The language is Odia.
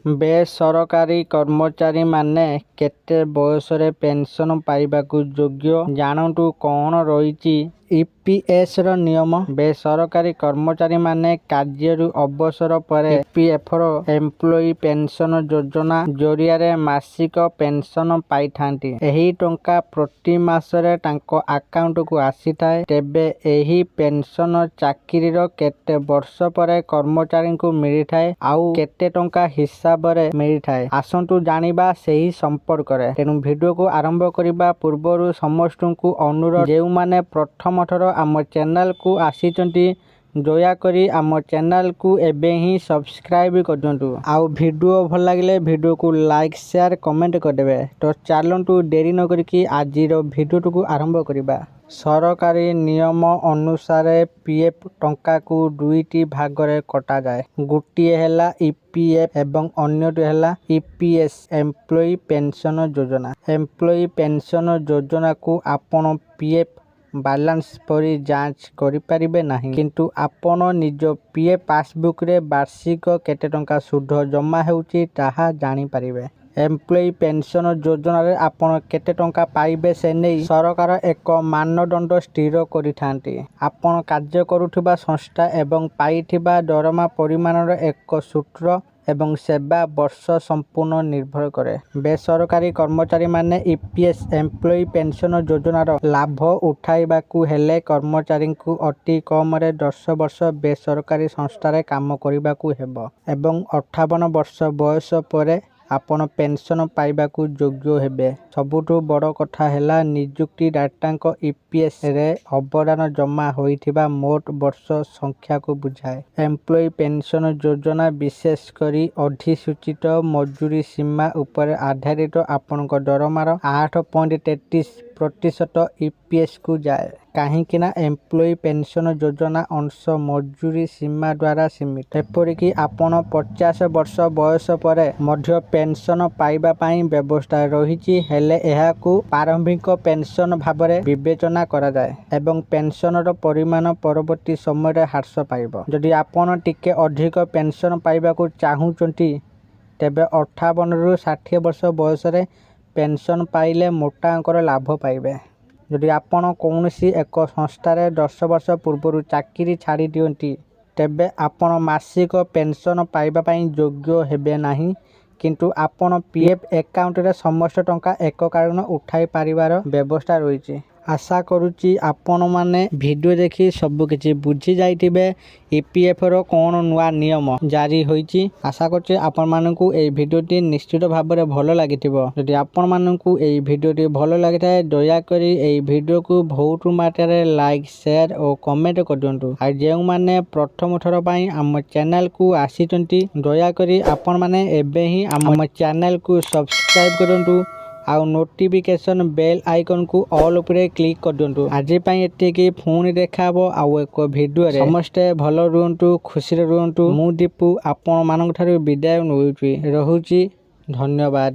ବେସରକାରୀ କର୍ମଚାରୀମାନେ କେତେ ବୟସରେ ପେନସନ ପାଇବାକୁ ଯୋଗ୍ୟ? ଜାଣନ୍ତୁ କ'ଣ ରହିଛି ଇପିଏଫ୍ର ନିୟମ। ବେସରକାରୀ କର୍ମଚାରୀମାନେ କାର୍ଯ୍ୟରୁ ଅବସର ପରେ ଇପିଏଫ୍ର ଏମ୍ପ୍ଲୋୟି ପେନସନ ଯୋଜନା ଜରିଆରେ ମାସିକ ପେନସନ ପାଇଥାନ୍ତି। ଏହି ଟଙ୍କା ପ୍ରତି ମାସରେ ତାଙ୍କ ଆକାଉଣ୍ଟକୁ ଆସିଥାଏ। ତେବେ ଏହି ପେନସନ ଚାକିରିର କେତେ ବର୍ଷ ପରେ କର୍ମଚାରୀଙ୍କୁ ମିଳିଥାଏ ଆଉ କେତେ ଟଙ୍କା ହିସାବରେ ମିଳିଥାଏ, ଆସନ୍ତୁ ଜାଣିବା ସେହି ସମ୍ପର୍କରେ। ତେଣୁ ଭିଡ଼ିଓକୁ ଆରମ୍ଭ କରିବା ପୂର୍ବରୁ ସମସ୍ତଙ୍କୁ ଅନୁରୋଧ, ଯେଉଁମାନେ ପ୍ରଥମ ଥର ଆମ ଚ୍ୟାନେଲକୁ ଆସିଛନ୍ତି ଦୟାକରି ଆମ ଚ୍ୟାନେଲକୁ ଏବେ ହିଁ ସବସ୍କ୍ରାଇବ କରିଦିଅନ୍ତୁ। ଆଉ ଭିଡ଼ିଓ ଭଲ ଲାଗିଲେ ଭିଡ଼ିଓକୁ ଲାଇକ୍, ସେୟାର, କମେଣ୍ଟ କରିଦେବେ। ତ ଚାଲନ୍ତୁ ଡେରି ନ କରିକି ଆଜିର ଭିଡ଼ିଓଟିକୁ ଆରମ୍ଭ କରିବା। ସରକାରୀ ନିୟମ ଅନୁସାରେ ପିଏଫ୍ ଟଙ୍କାକୁ ଦୁଇଟି ଭାଗରେ କଟାଯାଏ। ଗୋଟିଏ ହେଲା ଇପିଏଫ୍ ଏବଂ ଅନ୍ୟଟି ହେଲା ଇପିଏସ୍ ଏମ୍ପ୍ଲୋୟି ପେନସନ ଯୋଜନା। ଏମ୍ପ୍ଲୋୟି ପେନସନ ଯୋଜନାକୁ ଆପଣ ପିଏଫ୍ ବାଲାନ୍ସ ପରି ଯାଞ୍ଚ କରିପାରିବେ ନାହିଁ, କିନ୍ତୁ ଆପଣ ନିଜ ପିଏଫ୍ ପାସବୁକରେ ବାର୍ଷିକ କେତେ ଟଙ୍କା ସୁଧ ଜମା ହେଉଛି ତାହା ଜାଣିପାରିବେ। ଏମ୍ପ୍ଲୋୟି ପେନସନ ଯୋଜନାରେ ଆପଣ କେତେ ଟଙ୍କା ପାଇବେ ସେ ନେଇ ସରକାର ଏକ ମାନଦଣ୍ଡ ସ୍ଥିର କରିଥାନ୍ତି। ଆପଣ କାର୍ଯ୍ୟ କରୁଥିବା ସଂସ୍ଥା ଏବଂ ପାଇଥିବା ଦରମା ପରିମାଣର ଏକ ସୂତ୍ର ଏବଂ ସେବା ବର୍ଷ ସମ୍ପୂର୍ଣ୍ଣ ନିର୍ଭର କରେ। ବେସରକାରୀ କର୍ମଚାରୀମାନେ ଇପିଏଫ୍ ଏମ୍ପ୍ଲୋୟି ପେନସନ ଯୋଜନାର ଲାଭ ଉଠାଇବାକୁ ହେଲେ କର୍ମଚାରୀଙ୍କୁ ଅତି କମରେ 10 ବର୍ଷ ବେସରକାରୀ ସଂସ୍ଥାରେ କାମ କରିବାକୁ ହେବ ଏବଂ 58 ବର୍ଷ ବୟସ ପରେ ଆପଣ ପେନସନ ପାଇବାକୁ ଯୋଗ୍ୟ ହେବେ। ସବୁଠୁ ବଡ଼ କଥା ହେଲା ନିଯୁକ୍ତି ଦାତାଙ୍କ ଇପିଏଫ୍ରେ ଅବଦାନ ଜମା ହୋଇଥିବା ମୋଟ ବର୍ଷ ସଂଖ୍ୟାକୁ ବୁଝାଏ। ଏମ୍ପ୍ଲୋୟି ପେନସନ ଯୋଜନା ବିଶେଷ କରି ଅଧିସୂଚିତ ମଜୁରୀ ସୀମା ଉପରେ ଆଧାରିତ। ଆପଣଙ୍କ ଦରମାର 8.33% ଇପିଏଫ୍କୁ ଯାଏ। କାହିଁକିନା ଏମ୍ପ୍ଲୋୟି ପେନସନ ଯୋଜନା ଅଂଶ ମଜୁରୀ ସୀମା ଦ୍ୱାରା ସୀମିତ। ଏପରିକି ଆପଣ 50 ବର୍ଷ ବୟସ ପରେ ମଧ୍ୟ ପେନସନ ପାଇବା ପାଇଁ ବ୍ୟବସ୍ଥା ରହିଛି, ହେଲେ ଏହାକୁ ପ୍ରାରମ୍ଭିକ ପେନସନ ଭାବରେ ବିବେଚନା କରାଯାଏ ଏବଂ ପେନସନର ପରିମାଣ ପରବର୍ତ୍ତୀ ସମୟରେ ହ୍ରାସ ପାଇବ। ଯଦି ଆପଣ ଟିକେ ଅଧିକ ପେନସନ ପାଇବାକୁ ଚାହୁଁଛନ୍ତି, ତେବେ 58ରୁ 60 ବର୍ଷ ବୟସରେ ପେନସନ ପାଇଲେ ମୋଟା ଅଙ୍କର ଲାଭ ପାଇବେ। ଯଦି ଆପଣ କୌଣସି ଏକ ସଂସ୍ଥାରେ 10 ବର୍ଷ ପୂର୍ବରୁ ଚାକିରି ଛାଡ଼ି ଦିଅନ୍ତି, ତେବେ ଆପଣ ମାସିକ ପେନସନ ପାଇବା ପାଇଁ ଯୋଗ୍ୟ ହେବେ ନାହିଁ, କିନ୍ତୁ ଆପଣ ପିଏଫ୍ ଆକାଉଣ୍ଟରେ ସମସ୍ତ ଟଙ୍କା ଏକକାଳୀନ ଉଠାଇ ପାରିବାର ବ୍ୟବସ୍ଥା ରହିଛି। ଆଶା କରୁଛି ଆପଣମାନେ ଭିଡ଼ିଓ ଦେଖି ସବୁକିଛି ବୁଝି ଯାଇଥିବେ। ଇପିଏଫ୍ର କ'ଣ ନୂଆ ନିୟମ ଜାରି ହୋଇଛି। ଆଶା କରୁଛି ଆପଣମାନଙ୍କୁ ଏହି ଭିଡ଼ିଓଟି ନିଶ୍ଚିତ ଭାବରେ ଭଲ ଲାଗିଥିବ। ଯଦି ଆପଣମାନଙ୍କୁ ଏହି ଭିଡ଼ିଓଟି ଭଲ ଲାଗିଥାଏ ଦୟାକରି ଏହି ଭିଡ଼ିଓକୁ ବହୁତ ମାତ୍ରାରେ ଲାଇକ୍, ସେୟାର ଓ କମେଣ୍ଟ କରିଦିଅନ୍ତୁ। ଆଉ ଯେଉଁମାନେ ପ୍ରଥମ ଥର ପାଇଁ ଆମ ଚ୍ୟାନେଲକୁ ଆସିଛନ୍ତି ଦୟାକରି ଆପଣମାନେ ଏବେ ହିଁ ଆମ ଚ୍ୟାନେଲକୁ ସବସ୍କ୍ରାଇବ କରନ୍ତୁ ଆଉ ନୋଟିଫିକେସନ ବେଲ୍ ଆଇକନକୁ ଅଲ୍ ଉପରେ କ୍ଲିକ୍ କରିଦିଅନ୍ତୁ। ଆଜି ପାଇଁ ଏତିକି, ପୁଣି ଦେଖା ହେବ ଆଉ ଏକ ଭିଡ଼ିଓରେ। ସମସ୍ତେ ଭଲ ରୁହନ୍ତୁ, ଖୁସିରେ ରୁହନ୍ତୁ। ମୁଁ ଦୀପୁ ଆପଣମାନଙ୍କ ଠାରୁ ବିଦାୟ ନେଉଛି। ରହୁଛି, ଧନ୍ୟବାଦ।